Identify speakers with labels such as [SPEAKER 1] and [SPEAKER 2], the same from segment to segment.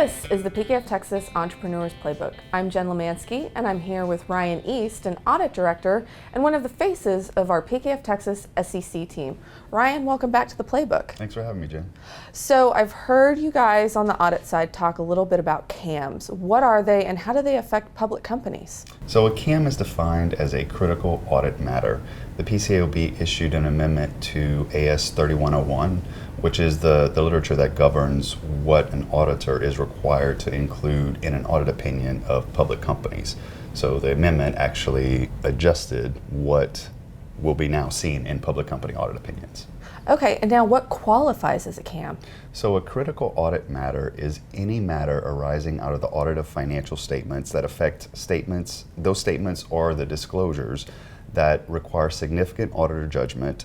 [SPEAKER 1] This is the PKF Texas Entrepreneurs Playbook. I'm Jen Lemansky, and I'm here with Ryan Istre, an audit director and one of the faces of our PKF Texas SEC team. Ryan, welcome back to the Playbook.
[SPEAKER 2] Thanks for having me, Jen.
[SPEAKER 1] So I've heard you guys on the audit side talk a little bit about CAMs. What are they and how do they affect public companies?
[SPEAKER 2] So a CAM is defined as a critical audit matter. The PCAOB issued an amendment to AS 3101, which is the literature that governs what an auditor is required to include in an audit opinion of public companies. So the amendment actually adjusted what will be now seen in public company audit opinions.
[SPEAKER 1] Okay, and now what qualifies as a CAM?
[SPEAKER 2] So a critical audit matter is any matter arising out of the audit of financial statements that affect statements. Those statements are the disclosures that require significant auditor judgment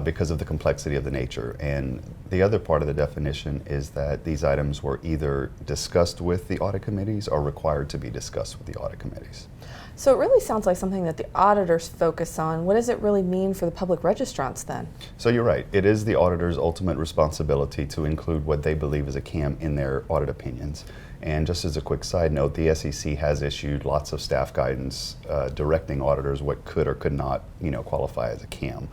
[SPEAKER 2] because of the complexity of the nature. And the other part of the definition is that these items were either discussed with the audit committees or required to be discussed with the audit committees.
[SPEAKER 1] So it really sounds like something that the auditors focus on. What does it really mean for the public registrants then?
[SPEAKER 2] So you're right. It is the auditor's ultimate responsibility to include what they believe is a CAM in their audit opinions. And just as a quick side note, the SEC has issued lots of staff guidance directing auditors what could or could not, qualify as a CAM.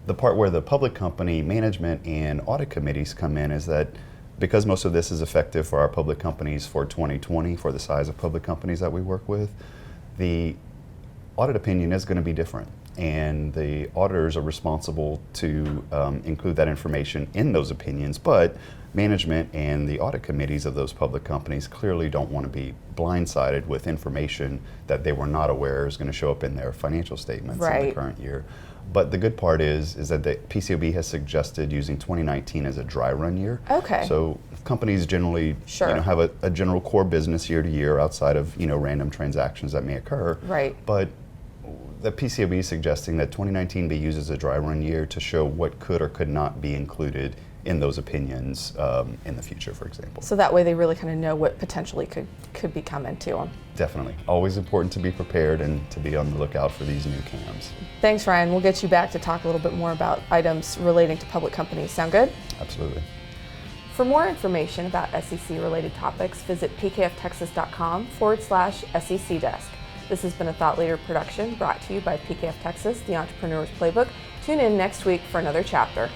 [SPEAKER 2] The part where the public company management and audit committees come in is that because most of this is effective for our public companies for 2020, for the size of public companies that we work with, the audit opinion is going to be different. And the auditors are responsible to include that information in those opinions, but management and the audit committees of those public companies clearly don't want to be blindsided with information that they were not aware is going to show up in their financial statements in the current year. But the good part is that the PCAOB has suggested using 2019 as a dry run year.
[SPEAKER 1] Okay.
[SPEAKER 2] So companies generally have a general core business year to year outside of random transactions that may occur.
[SPEAKER 1] Right.
[SPEAKER 2] But the PCAOB is suggesting that 2019 be used as a dry run year to show what could or could not be included in those opinions in the future, for example.
[SPEAKER 1] So that way they really kind of know what potentially could be coming to them.
[SPEAKER 2] Definitely. Always important to be prepared and to be on the lookout for these new CAMs.
[SPEAKER 1] Thanks, Ryan. We'll get you back to talk a little bit more about items relating to public companies. Sound good?
[SPEAKER 2] Absolutely.
[SPEAKER 1] For more information about SEC-related topics, visit pkfTexas.com/SEC Desk. This has been a Thought Leader production brought to you by PKF Texas, the Entrepreneur's Playbook. Tune in next week for another chapter.